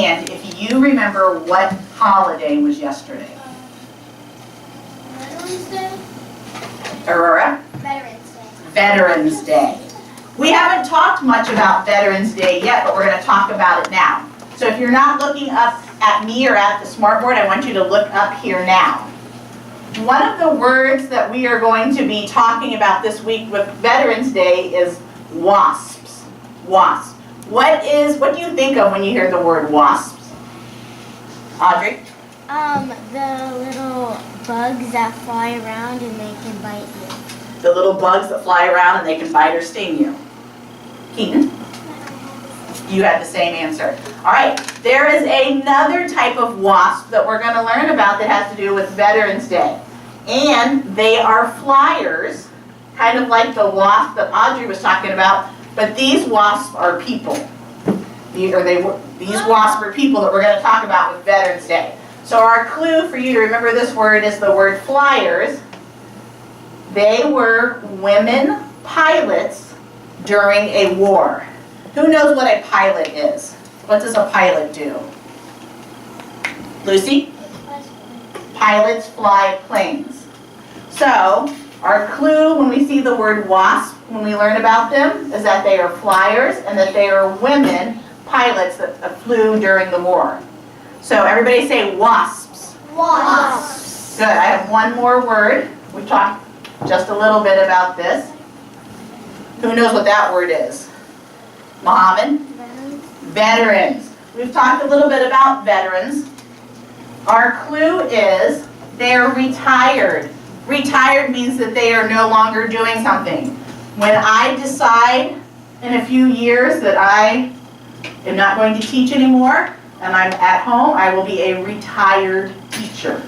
And if you remember what holiday was yesterday? Veterans Day? Aurora? Veterans Day. Veterans Day. We haven't talked much about Veterans Day yet, but we're going to talk about it now. So if you're not looking up at me or at the smartboard, I want you to look up here now. One of the words that we are going to be talking about this week with Veterans Day is WASPs. WASPs. What do you think of when you hear the word WASPs? Audrey? The little bugs that fly around and they can bite you. The little bugs that fly around and they can bite or sting you. Keaton? You had the same answer. All right, there is another type of wasp that we're going to learn about that has to do with Veterans Day. And they are flyers, kind of like the wasp that Audrey was talking about, but these wasps are people. These wasps are people that we're going to talk about with Veterans Day. So our clue for you to remember this word is the word flyers. They were women pilots during a war. Who knows what a pilot is? What does a pilot do? Lucy? Pilots fly planes. So, our clue when we see the word WASP, when we learn about them, is that they are flyers and that they are women pilots that flew during the war. So, everybody say WASPs. Wasps. Good. I have one more word. We talked just a little bit about this. Who knows what that word is? Mohammed? Veterans. We've talked a little bit about veterans. Our clue is they're retired. Retired means that they are no longer doing something. When I decide in a few years that I am not going to teach anymore and I'm at home, I will be a retired teacher.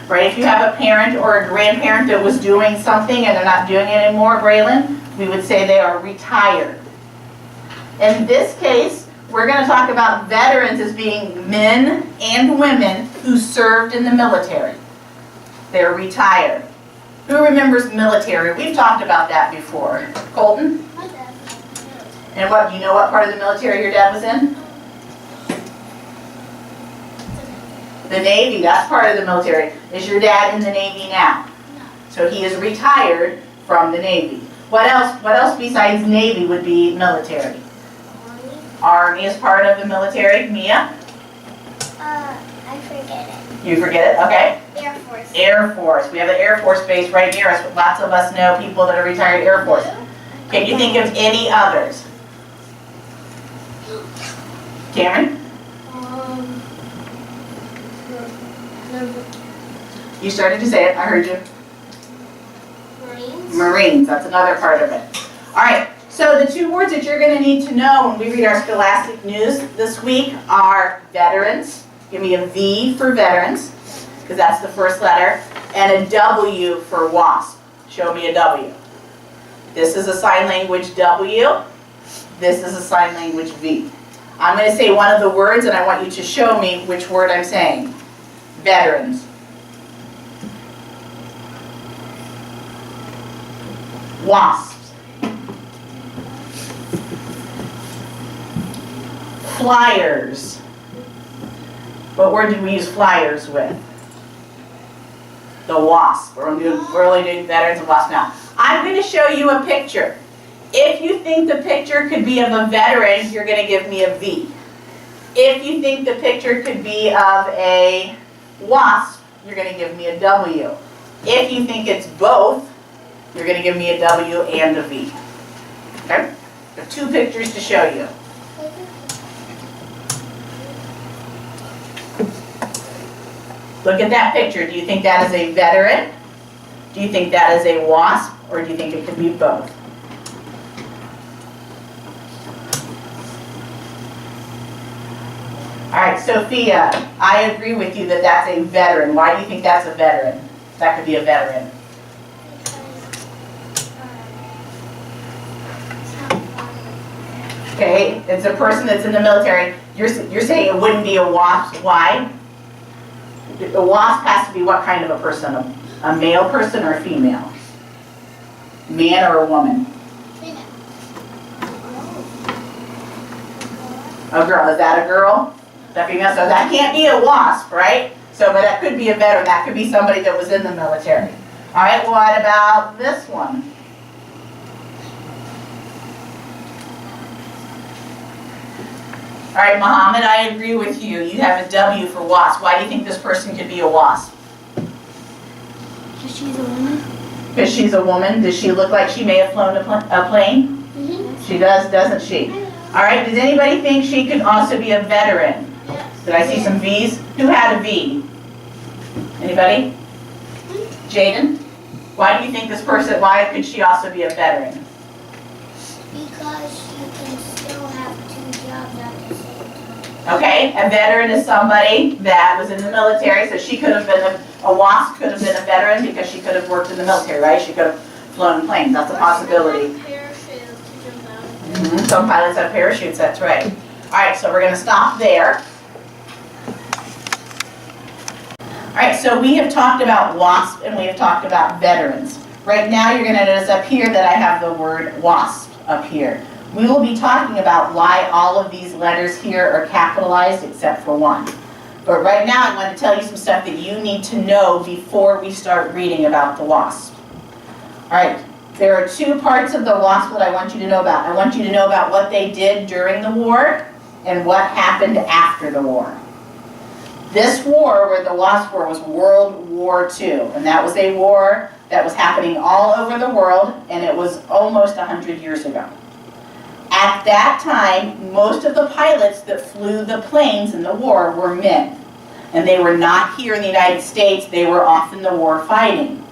Right? If you have a parent or a grandparent that was doing something and they're not doing it anymore, Braylon, we would say they are retired. In this case, we're going to talk about veterans as being men and women who served in the military. They're retired. Who remembers military? We've talked about that before. Colton? My dad. And what, do you know what part of the military your dad was in? The Navy, that's part of the military. Is your dad in the Navy now? No. So he is retired from the Navy. What else besides Navy would be military? Army is part of the military. Mia? I forget it. You forget it? Okay. Air Force. Air Force. We have an Air Force base right near us. Lots of us know people that are retired Air Force. Can you think of any others? Cameron? You started to say it. I heard you. Marines. Marines. That's another part of it. All right. So the two words that you're going to need to know when we read our Scholastic News this week are veterans. Give me a V for veterans, because that's the first letter, and a W for WASP. Show me a W. This is a sign language W. This is a sign language V. I'm going to say one of the words, and I want you to show me which word I'm saying. Veterans. WASPs. Flyers. What word do we use flyers with? The WASP. We're only doing veterans and WASP now. I'm going to show you a picture. If you think the picture could be of a veteran, you're going to give me a V. If you think the picture could be of a WASP, you're going to give me a W. If you think it's both, you're going to give me a W and a V. Okay? I have two pictures to show you. Look at that picture. Do you think that is a veteran? Do you think that is a WASP? Or do you think it could be both? All right, Sophia, I agree with you that that's a veteran. Why do you think that's a veteran? That could be a veteran. Okay, it's a person that's in the military. You're saying it wouldn't be a WASP. Why? The WASP has to be what kind of a person? A male person or a female? Man or a woman? Female. A girl. Is that a girl? The female, so that can't be a WASP, right? So, but that could be a veteran. That could be somebody that was in the military. All right, what about this one? All right, Muhammad, I agree with you. You have a W for WASP. Why do you think this person could be a WASP? Because she's a woman. Because she's a woman. Does she look like she may have flown a plane? Mm-hmm. She does, doesn't she? All right, does anybody think she could also be a veteran? Yes. Did I see some V's? Who had a V? Anybody? Jaden? Why do you think this person, why could she also be a veteran? Because she can still have two jobs at the same time. Okay, a veteran is somebody that was in the military, so she could have been a WASP could have been a veteran because she could have worked in the military, right? She could have flown planes, that's a possibility. Some pilots have parachutes, that's right. All right, so we're going to stop there. All right, so we have talked about WASP and we have talked about veterans. Right now you're going to notice up here that I have the word WASP up here. We will be talking about why all of these letters here are capitalized except for one. But right now I want to tell you some stuff that you need to know before we start reading about the WASP. All right, there are two parts of the WASP that I want you to know about. I want you to know about what they did during the war and what happened after the war. This war, where the WASP war, was World War II, and that was a war that was happening all over the world, and it was almost 100 years ago. At that time, most of the pilots that flew the planes in the war were men, and they were not here in the United States, they were off in the war fighting.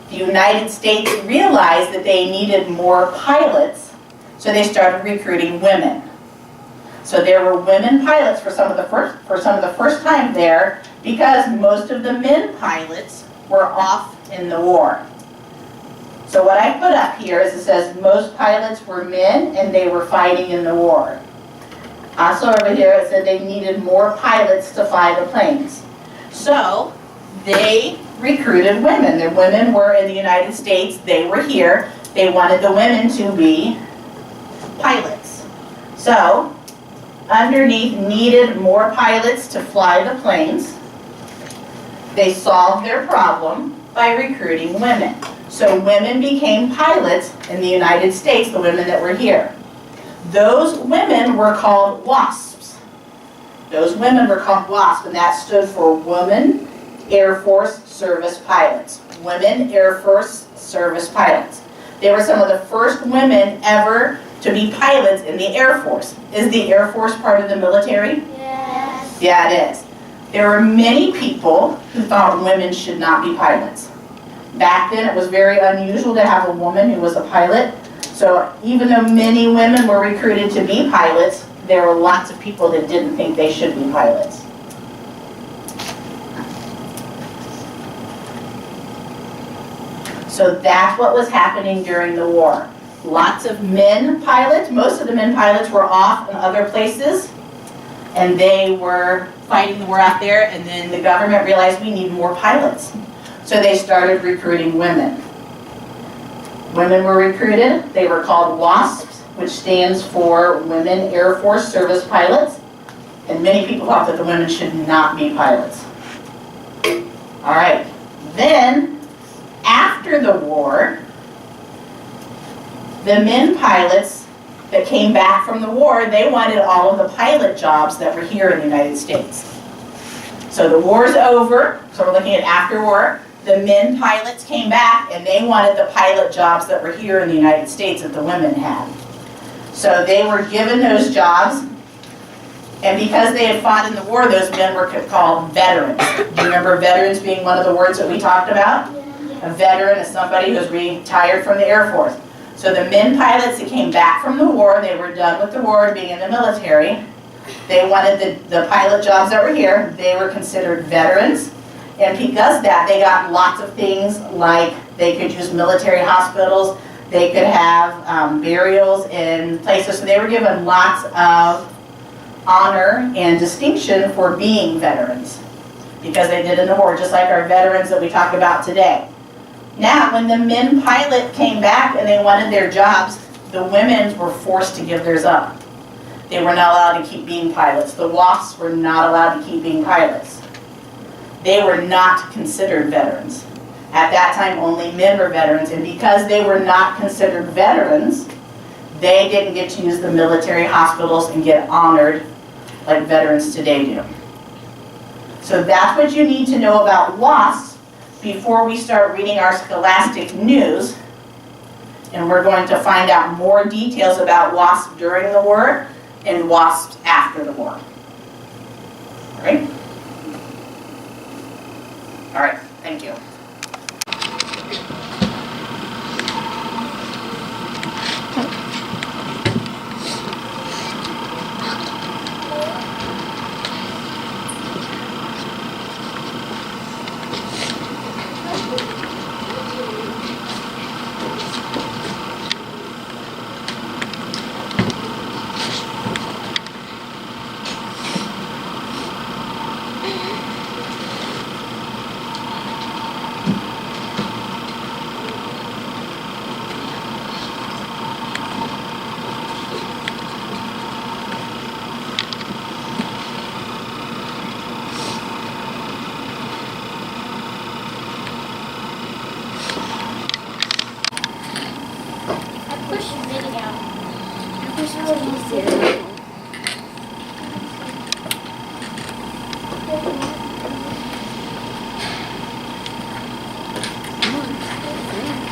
The United States realized that they needed more pilots, so they started recruiting women. So there were women pilots for some of the first time there because most of the men pilots were off in the war. So what I put up here is it says most pilots were men and they were fighting in the war. Also over here it said they needed more pilots to fly the planes. So they recruited women. The women were in the United States, they were here. They wanted the women to be pilots. So underneath needed more pilots to fly the planes. They solved their problem by recruiting women. So women became pilots in the United States, the women that were here. Those women were called WASPs. Those women were called WASP, and that stood for Women Air Force Service Pilots. Women Air Force Service Pilots. They were some of the first women ever to be pilots in the Air Force. Is the Air Force part of the military? Yes. Yeah, it is. There were many people who thought women should not be pilots. Back then, it was very unusual to have a woman who was a pilot. So even though many women were recruited to be pilots, there were lots of people that didn't think they should be pilots. So that's what was happening during the war. Lots of men pilots, most of the men pilots were off in other places, and they were fighting the war out there, and then the government realized we need more pilots. So they started recruiting women. Women were recruited. They were called WASPs, which stands for Women Air Force Service Pilots. And many people thought that the women should not be pilots. All right. Then, after the war, the men pilots that came back from the war, they wanted all of the pilot jobs that were here in the United States. So the war's over, so we're looking at after war. The men pilots came back and they wanted the pilot jobs that were here in the United States that the women had. So they were given those jobs, and because they had fought in the war, those men were called veterans. Do you remember veterans being one of the words that we talked about? A veteran is somebody who's retired from the Air Force. So the men pilots that came back from the war, they were done with the war, being in the military. They wanted the pilot jobs that were here. They were considered veterans. And because of that, they got lots of things like they could use military hospitals, they could have burials in places. So they were given lots of honor and distinction for being veterans because they did in the war, just like our veterans that we talk about today. Now, when the men pilot came back and they wanted their jobs, the women were forced to give theirs up. They were not allowed to keep being pilots. The WASPs were not allowed to keep being pilots. They were not considered veterans. At that time, only men were veterans, and because they were not considered veterans, they didn't get to use the military hospitals and get honored like veterans today do. So that's what you need to know about WASPs before we start reading our scholastic news. And we're going to find out more details about WASPs during the war and WASPs after the war. All right? All right, thank you.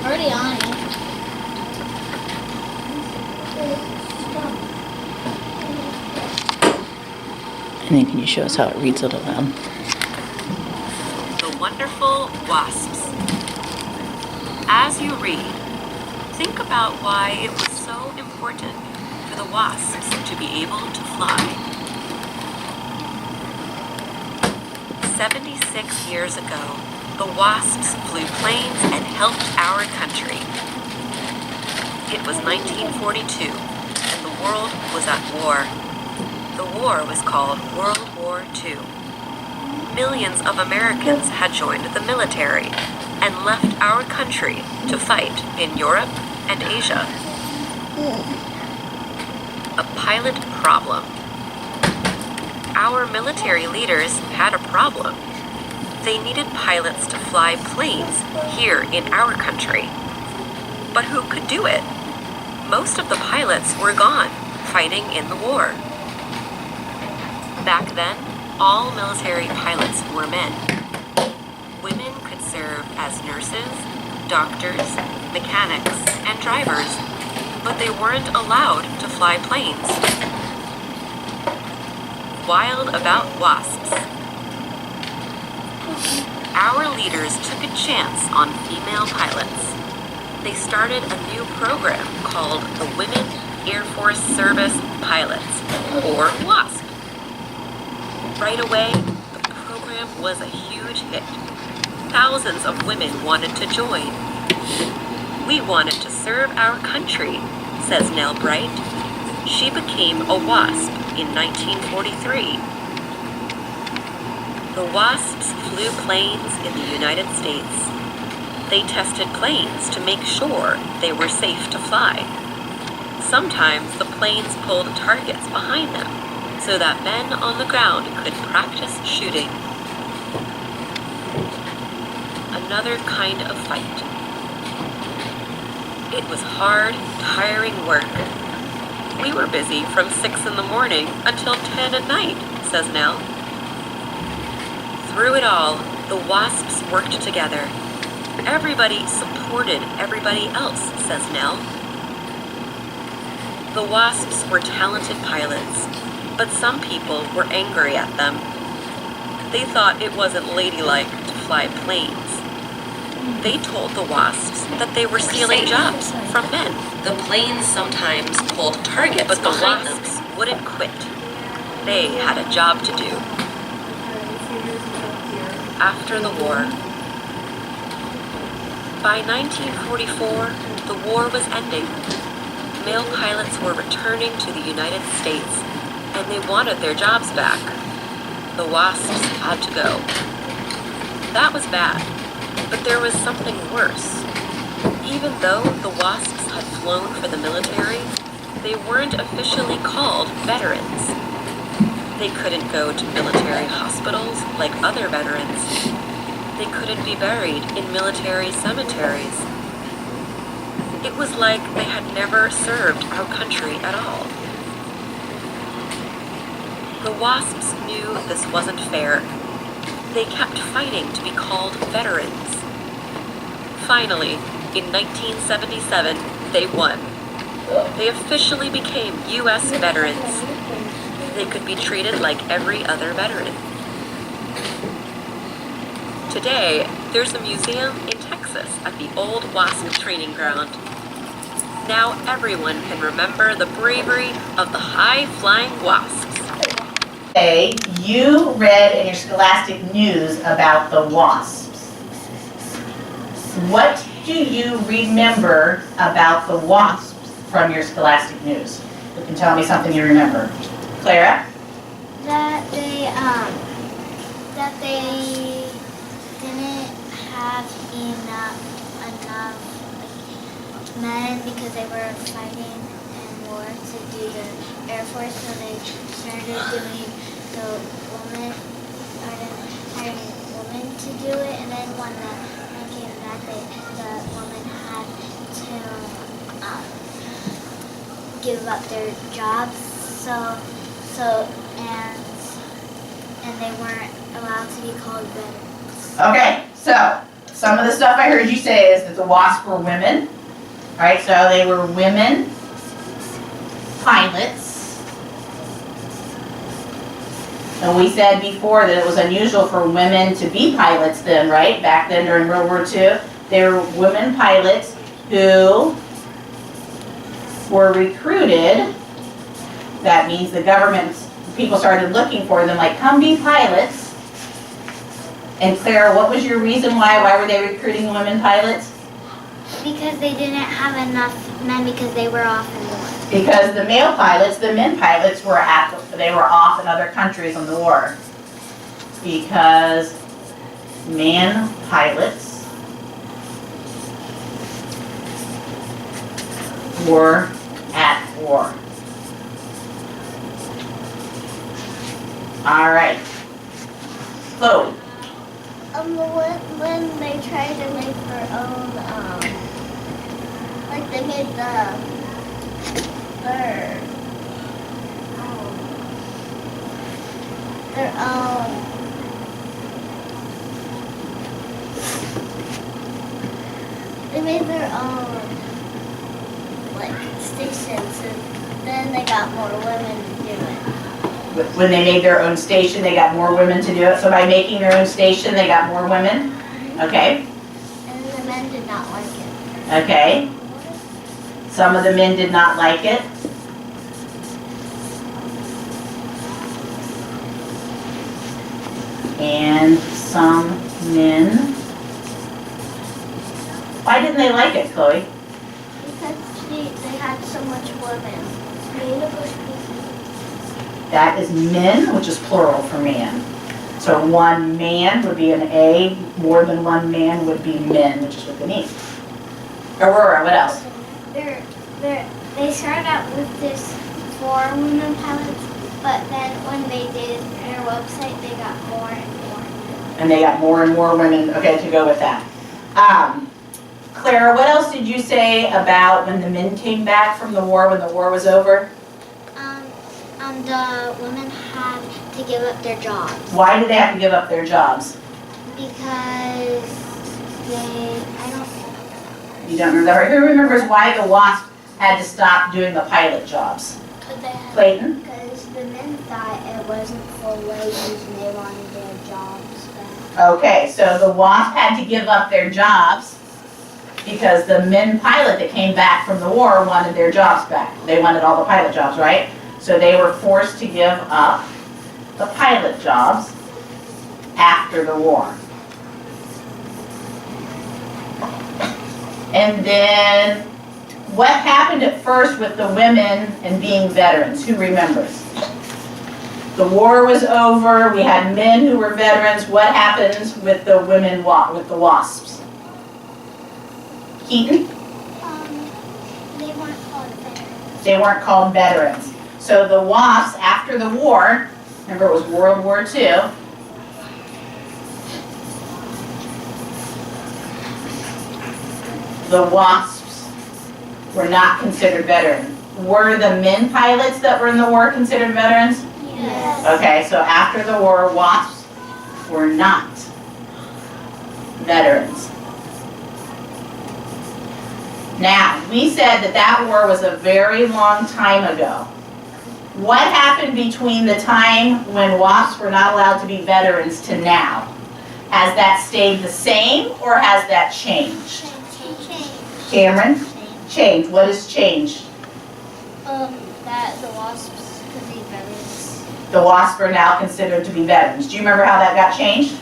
Already on it. And then can you show us how it reads it aloud? The wonderful WASPs. As you read, think about why it was so important for the WASPs to be able to fly. 76 years ago, the WASPs flew planes and helped our country. It was 1942, and the world was at war. The war was called World War II. Millions of Americans had joined the military and left our country to fight in Europe and Asia. A pilot problem. Our military leaders had a problem. They needed pilots to fly planes here in our country. But who could do it? Most of the pilots were gone, fighting in the war. Back then, all military pilots were men. Women could serve as nurses, doctors, mechanics, and drivers, but they weren't allowed to fly planes. Wild about WASPs. Our leaders took a chance on female pilots. They started a new program called the Women Air Force Service Pilots, or WASP. Right away, the program was a huge hit. Thousands of women wanted to join. We wanted to serve our country, says Nell Bright. She became a WASP in 1943. The WASPs flew planes in the United States. They tested planes to make sure they were safe to fly. Sometimes the planes pulled targets behind them so that men on the ground could practice shooting. Another kind of fight. It was hard, tiring work. We were busy from 6 in the morning until 10 at night, says Nell. Through it all, the WASPs worked together. Everybody supported everybody else, says Nell. The WASPs were talented pilots, but some people were angry at them. They thought it wasn't ladylike to fly planes. They told the WASPs that they were stealing jobs from men. The planes sometimes pulled targets, but the WASPs wouldn't quit. They had a job to do. After the war. By 1944, the war was ending. Male pilots were returning to the United States, and they wanted their jobs back. The WASPs had to go. That was bad, but there was something worse. Even though the WASPs had flown for the military, they weren't officially called veterans. They couldn't go to military hospitals like other veterans. They couldn't be buried in military cemeteries. It was like they had never served our country at all. The WASPs knew this wasn't fair. They kept fighting to be called veterans. Finally, in 1977, they won. They officially became U.S. veterans. They could be treated like every other veteran. Today, there's a museum in Texas at the old WASP training ground. Now everyone can remember the bravery of the high-flying WASPs. Okay, you read in your scholastic news about the WASPs. What do you remember about the WASPs from your scholastic news? You can tell me something you remember. Clara? That they didn't have enough men because they were fighting in war to do the Air Force, so they started doing the women to do it, and then when the men came back, the women had to give up their jobs, and they weren't allowed to be called veterans. Okay, so some of the stuff I heard you say is that the WASPs were women. Right, so they were women pilots. And we said before that it was unusual for women to be pilots then, right? Back then during World War II. They were women pilots who were recruited. That means the government, people started looking for them, like, come be pilots. And Clara, what was your reason why? Why were they recruiting women pilots? Because they didn't have enough men because they were off in war. Because the male pilots, the men pilots, were off in other countries in the war. Because man pilots were at war. All right. Chloe. When they tried to make their own, like they made their own, they made their own, like, stations, and then they got more women to do it. When they made their own station, they got more women to do it. So by making their own station, they got more women? Okay. And the men did not like it. Okay. Some of the men did not like it. And some men. Why didn't they like it, Chloe? Because they had so much women. That is men, which is plural for man. So one man would be an A, more than one man would be men, which is with an E. Aurora, what else? They started out with this 4 women pilots, but then when they did their website, they got more and more. And they got more and more women, okay, to go with that. Clara, what else did you say about when the men came back from the war, when the war was over? The women had to give up their jobs. Why did they have to give up their jobs? Because You don't remember? Who remembers why the WASP had to stop doing the pilot jobs? Clayton? Because the men thought it wasn't for wages and they wanted their jobs back. Okay, so the WASP had to give up their jobs because the men pilot that came back from the war wanted their jobs back. They wanted all the pilot jobs, right? So they were forced to give up the pilot jobs after the war. And then what happened at first with the women and being veterans? Who remembers? The war was over, we had men who were veterans. What happens with the women, with the WASPs? Keaton? They weren't called veterans. They weren't called veterans. So the WASPs, after the war, remember it was World War II, the WASPs were not considered veterans. Were the men pilots that were in the war considered veterans? Yes. Okay, so after the war, WASPs were not veterans. Now, we said that that war was a very long time ago. What happened between the time when WASPs were not allowed to be veterans to now? Has that stayed the same or has that changed? Change. Cameron? Changed. What has changed? That the WASPs could be veterans. The WASPs are now considered to be veterans. Do you remember how that got changed?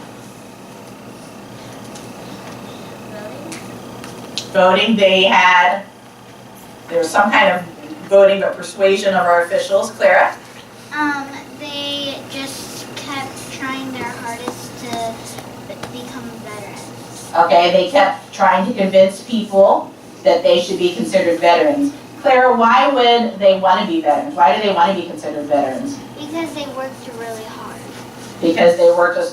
Voting, there was some kind of voting, but persuasion of our officials. Clara? They just kept trying their hardest to become veterans. Okay, they kept trying to convince people that they should be considered veterans. Clara, why would they want to be veterans? Why do they want to be considered veterans? Because they worked really hard. Because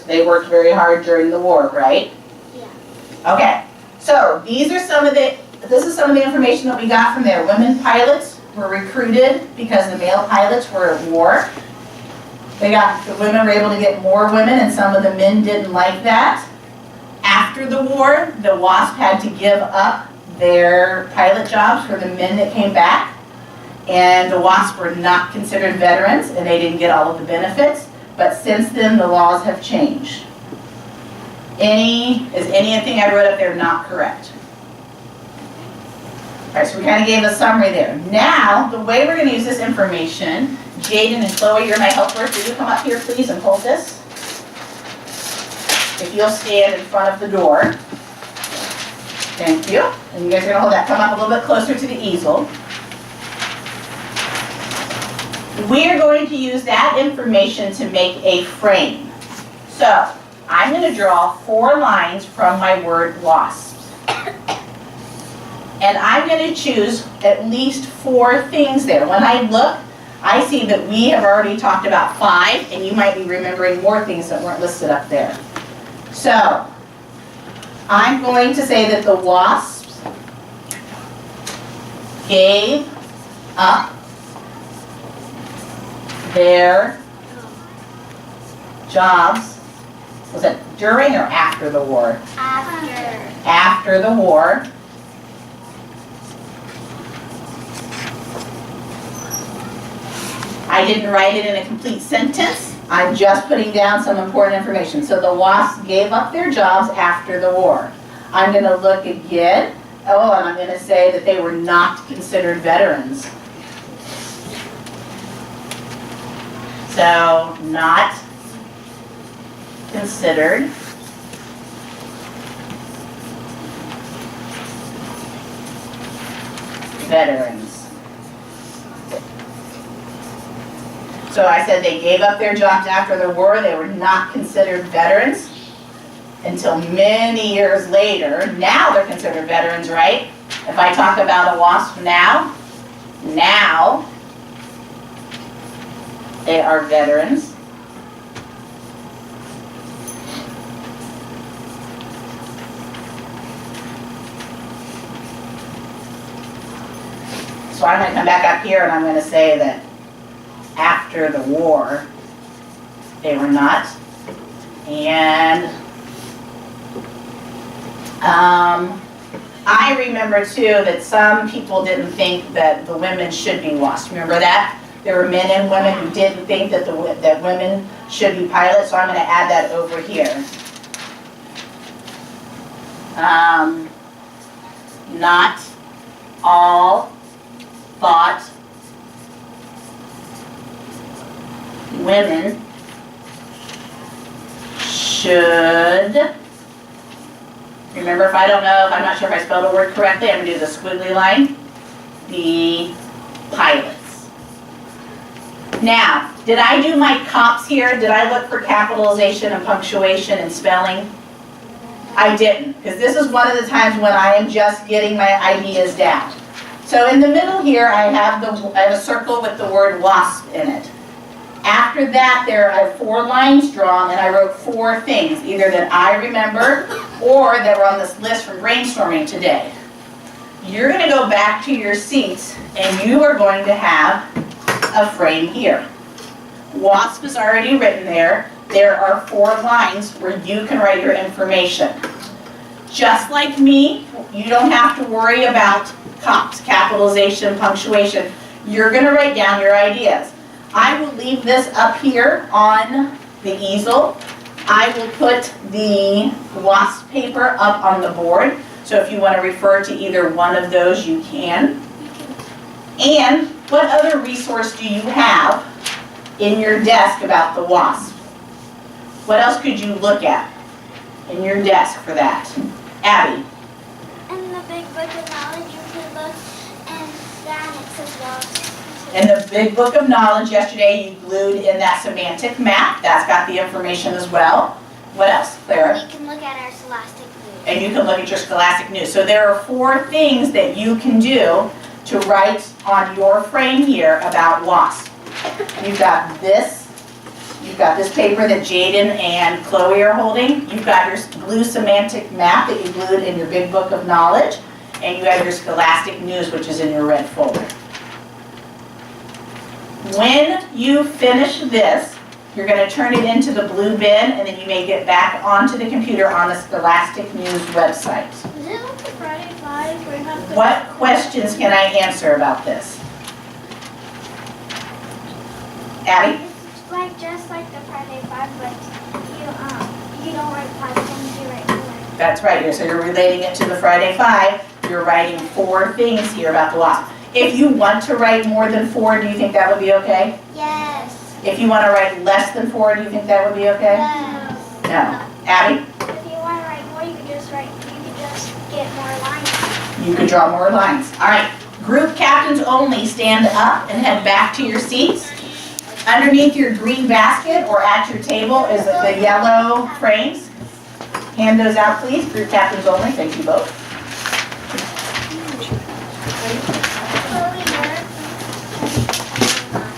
they worked very hard during the war, right? Yeah. Okay, so this is some of the information that we got from there. Women pilots were recruited because the male pilots were at war. The women were able to get more women, and some of the men didn't like that. After the war, the WASP had to give up their pilot jobs for the men that came back, and the WASP were not considered veterans, and they didn't get all of the benefits. But since then, the laws have changed. Is anything I wrote up there not correct? All right, so we kind of gave a summary there. Now, the way we're going to use this information, Jaden and Chloe, you're my helpers. Will you come up here, please, and hold this? If you'll stand in front of the door. Thank you. And you guys are going to hold that. Come up a little bit closer to the easel. We're going to use that information to make a frame. So, I'm going to draw 4 lines from my word WASPs. And I'm going to choose at least 4 things there. When I look, I see that we have already talked about 5, and you might be remembering more things that weren't listed up there. So, I'm going to say that the WASPs gave up their jobs. Was it during or after the war? After. After the war. I didn't write it in a complete sentence. I'm just putting down some important information. So the WASPs gave up their jobs after the war. I'm going to look again. Oh, and I'm going to say that they were not considered veterans. So, not considered veterans. So I said they gave up their jobs after the war. They were not considered veterans until many years later. Now they're considered veterans, right? If I talk about a WASP now they are veterans. So I'm going to come back up here and I'm going to say that after the war, they were not. And I remember too that some people didn't think that the women should be WASP. Remember that? There were men and women who didn't think that that women should be pilots, so I'm going to add that over here. Not all thought women should, remember, if I'm not sure if I spelled the word correctly, I'm going to do the squiggly line, be pilots. Now, did I do my cops here? Did I look for capitalization and punctuation and spelling? I didn't, because this is one of the times when I am just getting my ideas down. So in the middle here, I have a circle with the word WASP in it. After that, there are 4 lines drawn, and I wrote 4 things, either that I remember or that were on this list from brainstorming today. You're going to go back to your seats, and you are going to have a frame here. WASP is already written there. There are 4 lines where you can write your information. Just like me, you don't have to worry about COPs, capitalization, punctuation. You're going to write down your ideas. I will leave this up here on the easel. I will put the WASP paper up on the board. So if you want to refer to either one of those, you can. And what other resource do you have in your desk about the WASP? What else could you look at in your desk for that? Abby? In the big book of knowledge, you can look, and then it says well. In the big book of knowledge yesterday, you glued in that semantic map. That's got the information as well. What else, Clara? We can look at our scholastic news. And you can look at your scholastic news. So there are 4 things that you can do to write on your frame here about WASP. You've got this paper that Jaden and Chloe are holding. You've got your blue semantic map that you glued in your big book of knowledge. And you have your scholastic news, which is in your red folder. When you finish this, you're going to turn it into the blue bin, and then you may get back onto the computer on the Scholastic News website. Is it like the Friday 5 where you have to... What questions can I answer about this? Abby? It's like just like the Friday 5, but you don't write 5 things, you write 4. That's right. So you're relating it to the Friday 5. You're writing 4 things here about the WASP. If you want to write more than 4, do you think that would be okay? Yes. If you want to write less than 4, do you think that would be okay? Yes. No. Abby? If you want to write more, you could just get more lines. You could draw more lines. All right. Group captains only, stand up and head back to your seats. Underneath your green basket or at your table is the yellow frames. Hand those out, please. Group captains only. Thank you both.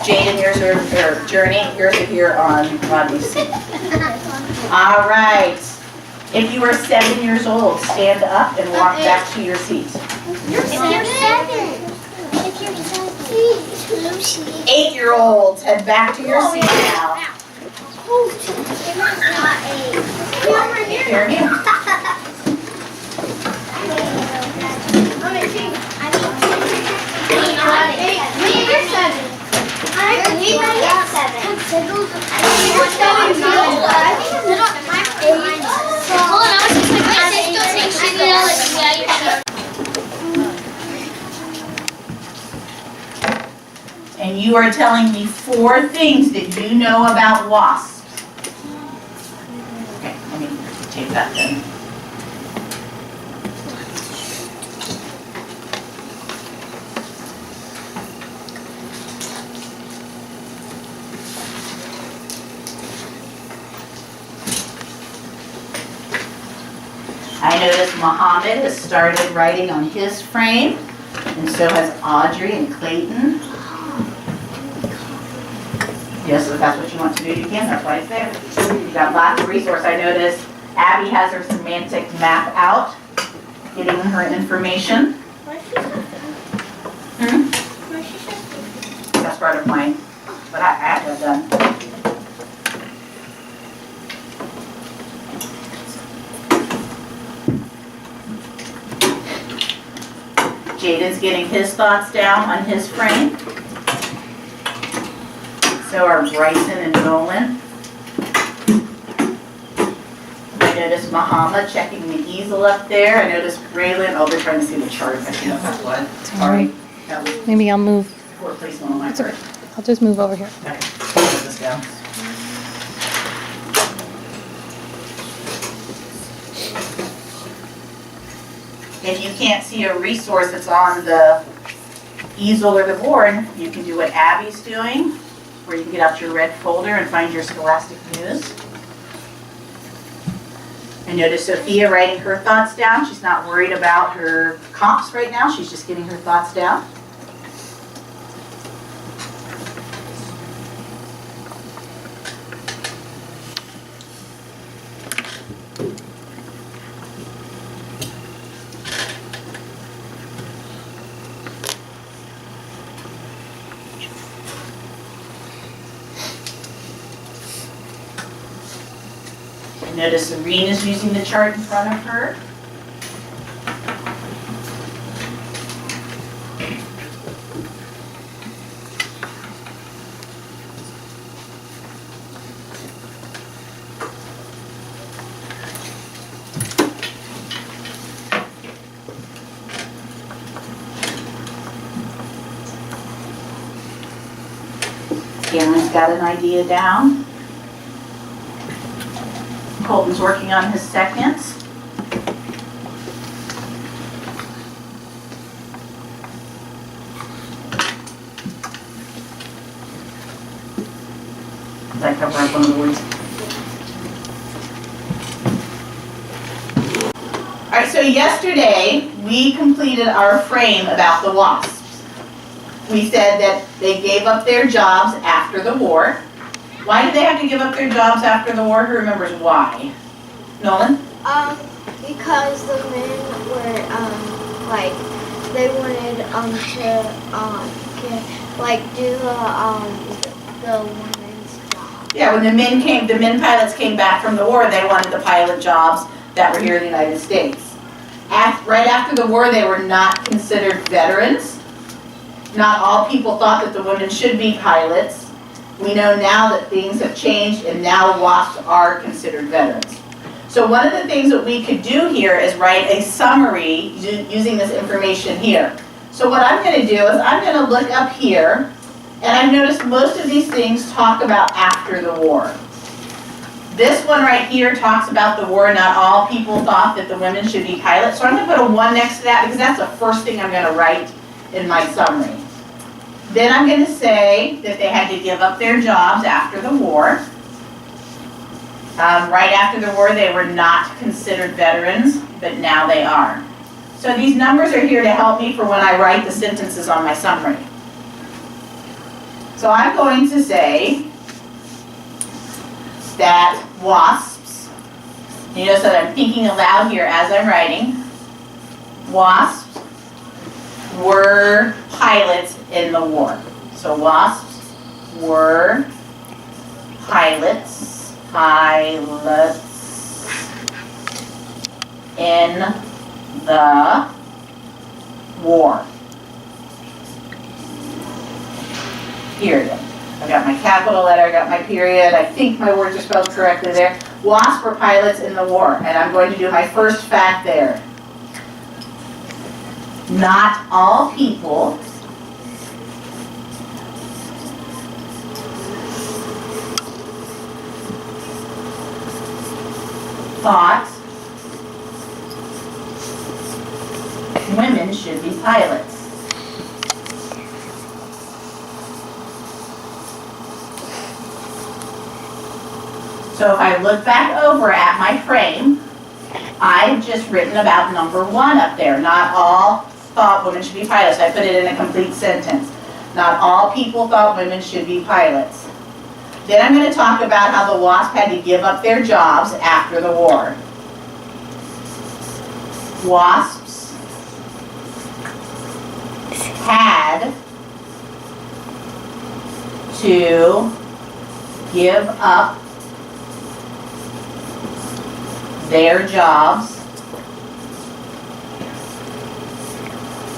Jaden, yours are Journey. Yours are here on these seats. All right. If you are 7 years old, stand up and walk back to your seats. You're 7. If you're 7. 8-year-olds, head back to your seats now. Here you. And you are telling me 4 things that you know about WASPs. Okay, let me take that then. I notice Mohammed has started writing on his frame, and so has Audrey and Clayton. Yes, if that's what you want to do, you can. That's why it's there. You've got lots of resources. I notice Abby has her semantic map out, getting her information. That's part of mine, but I have done. Jaden's getting his thoughts down on his frame. So are Bryson and Nolan. I noticed Muhammad checking the easel up there. I noticed Raylan. Oh, they're trying to see the chart. I can't. What? Sorry. That was Maybe I'll move. poor placement on my part. I'll just move over here. Okay, put this down. If you can't see a resource that's on the easel or the board, you can do what Abby's doing, where you can get out your red folder and find your Scholastic News. And notice Sophia writing her thoughts down. She's not worried about her cops right now. She's just getting her thoughts down. Notice Serena's using the chart in front of her. Cameron's got an idea down. Colton's working on his seconds. Did I cover up one of the words? All right, so yesterday we completed our frame about the WASPs. We said that they gave up their jobs after the war. Why did they have to give up their jobs after the war? Who remembers why? Nolan? Because the men were, like, they wanted, do the women's job. Yeah, when the men pilots came back from the war, they wanted the pilot jobs that were here in the United States. Right after the war, they were not considered veterans. Not all people thought that the women should be pilots. We know now that things have changed and now WASPs are considered veterans. So one of the things that we could do here is write a summary using this information here. So what I'm going to do is I'm going to look up here, and I've noticed most of these things talk about after the war. This one right here talks about the war. Not all people thought that the women should be pilots. So I'm going to put a 1 next to that because that's the first thing I'm going to write in my summary. Then I'm going to say that they had to give up their jobs after the war. Right after the war, they were not considered veterans, but now they are. So these numbers are here to help me for when I write the sentences on my summary. So I'm going to say that WASPs, you notice that I'm thinking aloud here as I'm writing, WASPs were pilots in the war. So WASPs were pilots in the war. Period. I got my capital letter, I got my period, I think my words are spelled correctly there. WASPs were pilots in the war, and I'm going to do my first fact there. Not all people thought women should be pilots. So if I look back over at my frame, I've just written about number 1 up there. Not all thought women should be pilots. I put it in a complete sentence. Not all people thought women should be pilots. Then I'm going to talk about how the WASP had to give up their jobs after the war. WASPs had to give up their jobs.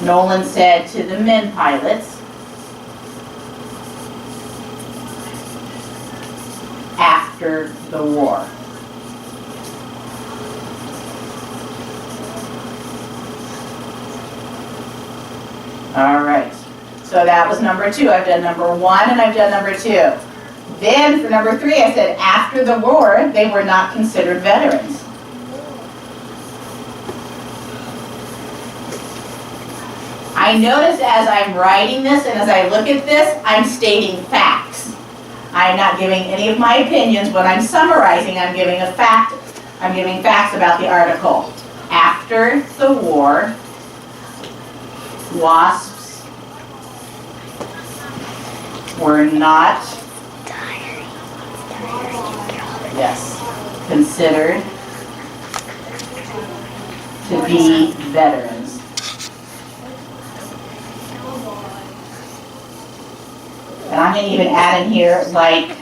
Nolan said to the men pilots, after the war. All right, so that was number 2. I've done number 1 and I've done number 2. Then for number 3, I said after the war, they were not considered veterans. I notice as I'm writing this and as I look at this, I'm stating facts. I'm not giving any of my opinions. When I'm summarizing, I'm giving a fact. I'm giving facts about the article. After the war, WASPs were not, yes, considered to be veterans. And I'm going to even add in here, like,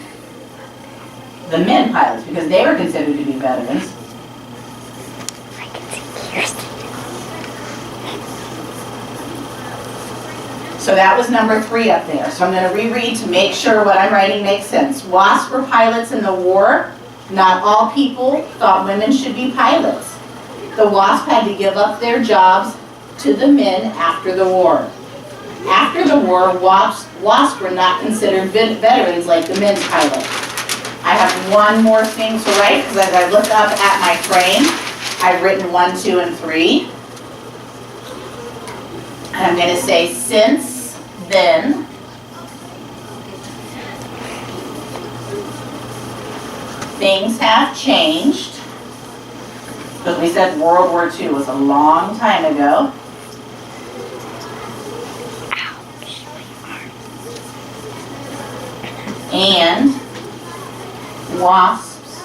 the men pilots, because they were considered to be veterans. So that was number 3 up there. So I'm going to reread to make sure what I'm writing makes sense. WASPs were pilots in the war. Not all people thought women should be pilots. The WASP had to give up their jobs to the men after the war. After the war, WASPs were not considered veterans like the men's pilots. I have one more thing to write, because as I look up at my frame, I've written 1, 2, and 3. And I'm going to say, since then, things have changed. Because we said World War II was a long time ago. And WASPs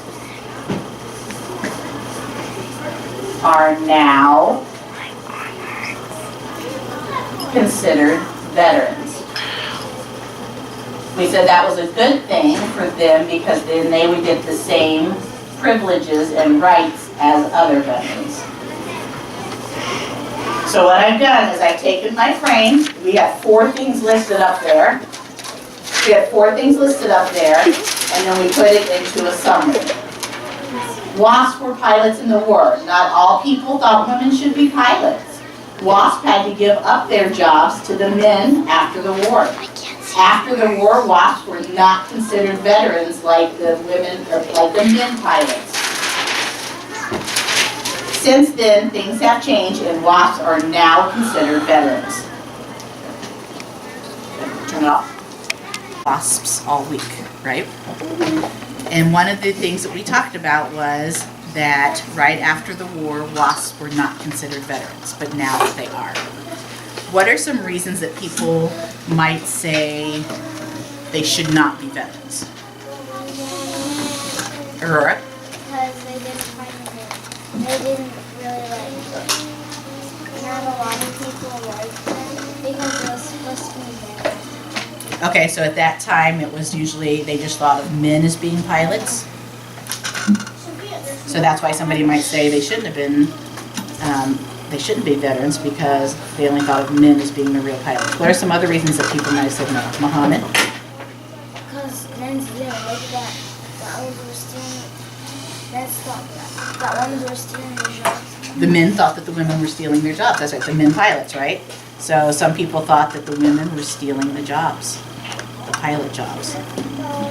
are now considered veterans. We said that was a good thing for them because then they would get the same privileges and rights as other veterans. So what I've done is I've taken my frame. We have 4 things listed up there. We have 4 things listed up there, and then we put it into a summary. WASPs were pilots in the war. Not all people thought women should be pilots. WASP had to give up their jobs to the men after the war. After the war, WASPs were not considered veterans like the women, or like the men pilots. Since then, things have changed, and WASPs are now considered veterans. Turn it off. WASPs all week, right? And one of the things that we talked about was that right after the war, WASPs were not considered veterans, but now they are. What are some reasons that people might say they should not be veterans? Aurora? Because they didn't fight in it. They didn't really like it. Not a lot of people liked them because it was supposed to be veterans. Okay, so at that time, it was usually, they just thought of men as being pilots. So that's why somebody might say they shouldn't have been, they shouldn't be veterans because they only thought of men as being the real pilots. What are some other reasons that people might have said no? Muhammad? Because men didn't like that. That ones were stealing. Men thought that ones were stealing their jobs. The men thought that the women were stealing their jobs. That's right, the men pilots, right? So some people thought that the women were stealing the jobs, the pilot jobs.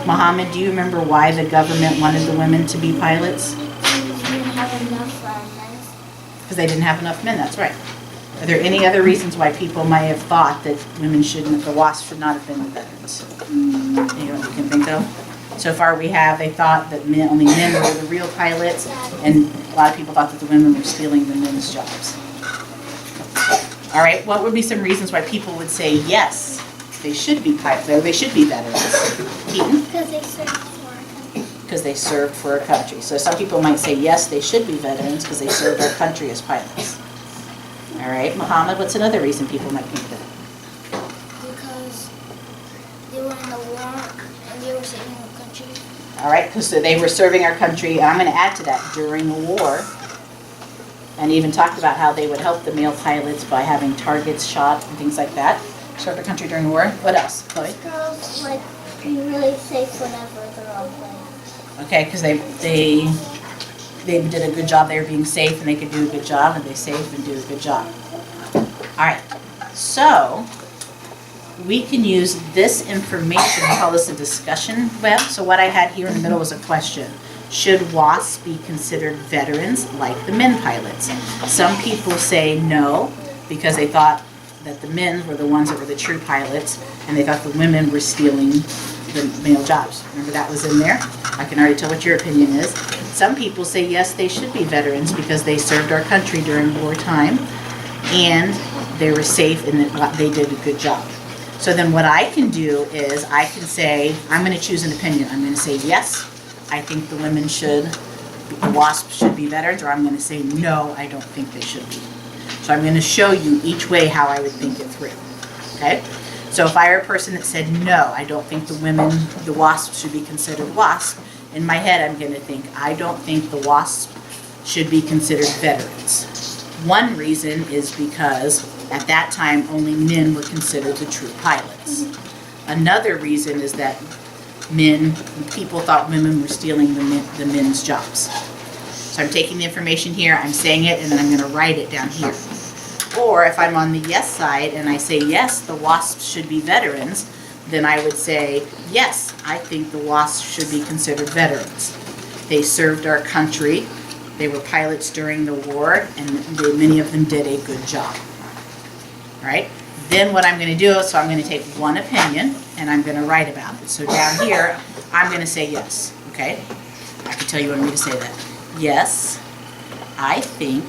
Muhammad, do you remember why the government wanted the women to be pilots? Because they didn't have enough men, that's right. Are there any other reasons why people might have thought that women shouldn't, the WASPs should not have been the veterans? Anyone you can think of? So far we have, they thought that only men were the real pilots, and a lot of people thought that the women were stealing the men's jobs. All right, what would be some reasons why people would say yes, they should be pilots, or they should be veterans? Keaton? Because they served for our country. Because they served for our country. So some people might say yes, they should be veterans because they served our country as pilots. All right, Muhammad, what's another reason people might think that? Because they were in the war and they were saving our country. All right, because they were serving our country, and I'm going to add to that, during the war, and even talked about how they would help the male pilots by having targets shot and things like that. Served our country during the war. What else, Chloe? Girls like be really safe whenever they're on planes. Okay, because they did a good job. They were being safe, and they could do a good job, and they saved and do a good job. All right, so we can use this information, we call this a discussion web. So what I had here in the middle was a question. Should WASPs be considered veterans like the men pilots? Some people say no, because they thought that the men were the ones that were the true pilots, and they thought the women were stealing the male jobs. Remember that was in there? I can already tell what your opinion is. Some people say yes, they should be veterans because they served our country during wartime, and they were safe and that they did a good job. So then what I can do is I can say, I'm going to choose an opinion. I'm going to say, yes, I think the WASPs should be veterans, or I'm going to say, no, I don't think they should be. So I'm going to show you each way how I would think it through, okay? So if I were a person that said, no, I don't think the WASPs should be considered WASP, in my head I'm going to think, I don't think the WASP should be considered veterans. One reason is because at that time only men were considered the true pilots. Another reason is that people thought women were stealing the men's jobs. So I'm taking the information here, I'm saying it, and then I'm going to write it down here. Or if I'm on the yes side and I say, yes, the WASPs should be veterans, then I would say, yes, I think the WASPs should be considered veterans. They served our country, they were pilots during the war, and many of them did a good job. All right? Then what I'm going to do is, so I'm going to take one opinion and I'm going to write about it. So down here, I'm going to say yes, okay? I can tell you want me to say that. Yes, I think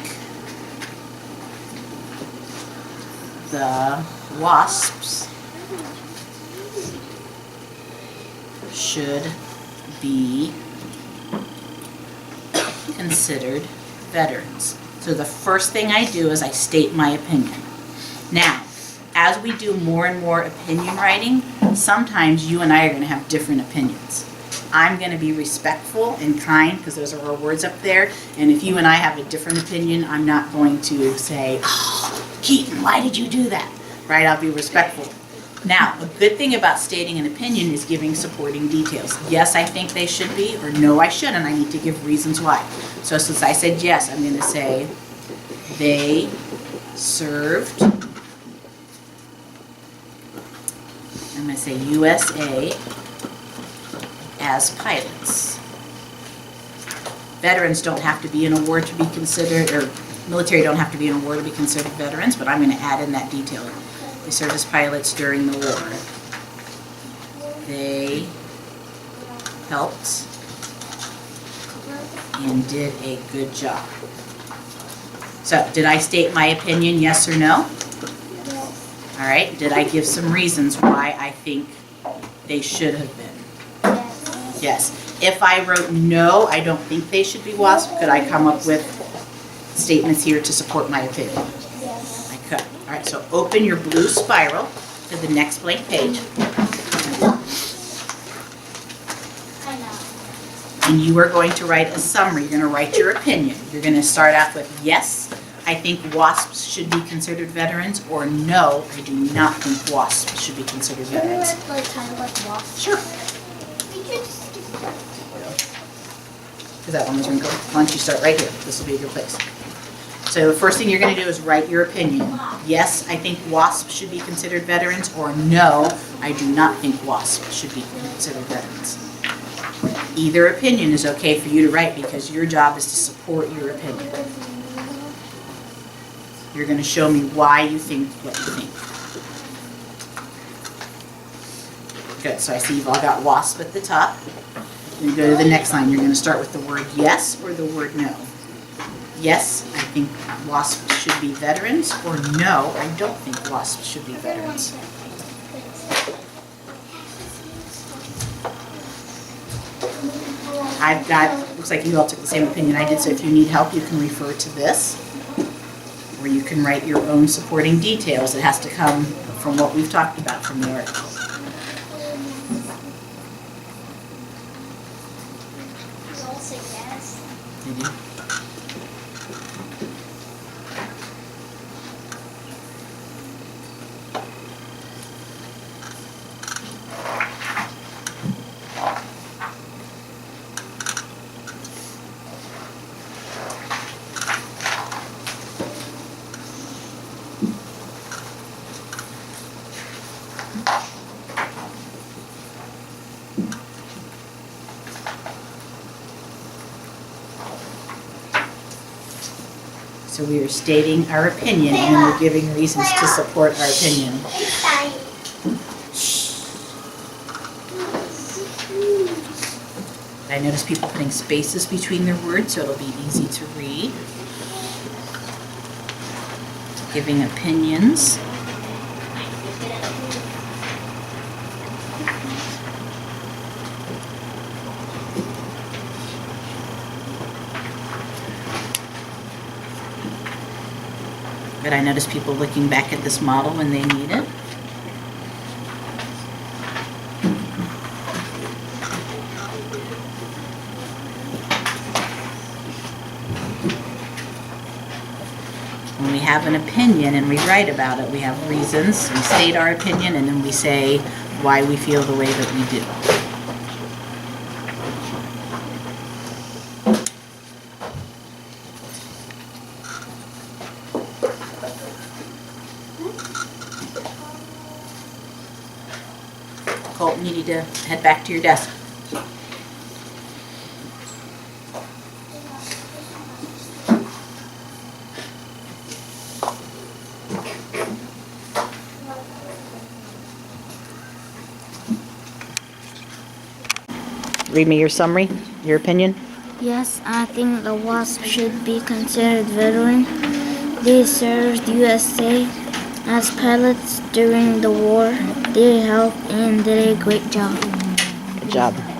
the WASPs should be considered veterans. So the first thing I do is I state my opinion. Now, as we do more and more opinion writing, sometimes you and I are going to have different opinions. I'm going to be respectful and kind because those are our words up there. And if you and I have a different opinion, I'm not going to say, oh, Keaton, why did you do that? Right? I'll be respectful. Now, a good thing about stating an opinion is giving supporting details. Yes, I think they should be, or no, I shouldn't. I need to give reasons why. So since I said yes, I'm going to say they served, I'm going to say USA as pilots. Veterans don't have to be in a war to be considered, or military don't have to be in a war to be considered veterans, but I'm going to add in that detail. They served as pilots during the war. They helped and did a good job. So, did I state my opinion, yes or no? Yes. All right, did I give some reasons why I think they should have been? Yes. Yes. If I wrote no, I don't think they should be WASP, could I come up with statements here to support my opinion? Yes. I could. All right, so open your blue spiral to the next blank page. I know. And you are going to write a summary. You're going to write your opinion. You're going to start out with, yes, I think WASPs should be considered veterans, or no, I do not think WASPs should be considered veterans. Can we write kind of like WASP? Sure. Because that one was wrinkled. Why don't you start right here? This will be a good place. So the first thing you're going to do is write your opinion. Yes, I think WASPs should be considered veterans, or no, I do not think WASPs should be considered veterans. Either opinion is okay for you to write because your job is to support your opinion. You're going to show me why you think what you think. Good, so I see you've all got WASP at the top. Then go to the next line. You're going to start with the word yes or the word no. Yes, I think WASPs should be veterans, or no, I don't think WASPs should be veterans. I've got, looks like you all took the same opinion I did, so if you need help, you can refer to this, or you can write your own supporting details. It has to come from what we've talked about from the article. You all say yes. Did you? So we are stating our opinion and then we're giving reasons to support our opinion. I notice people putting spaces between their words so it'll be easy to read. giving opinions. But I notice people looking back at this model when they need it. When we have an opinion and we write about it, we have reasons, we state our opinion, and then we say why we feel the way that we do. Colton, you need to head back to your desk. Read me your summary, your opinion. Yes, I think the WASP should be considered veteran. They served USA as pilots during the war. They helped and did a great job. Good job.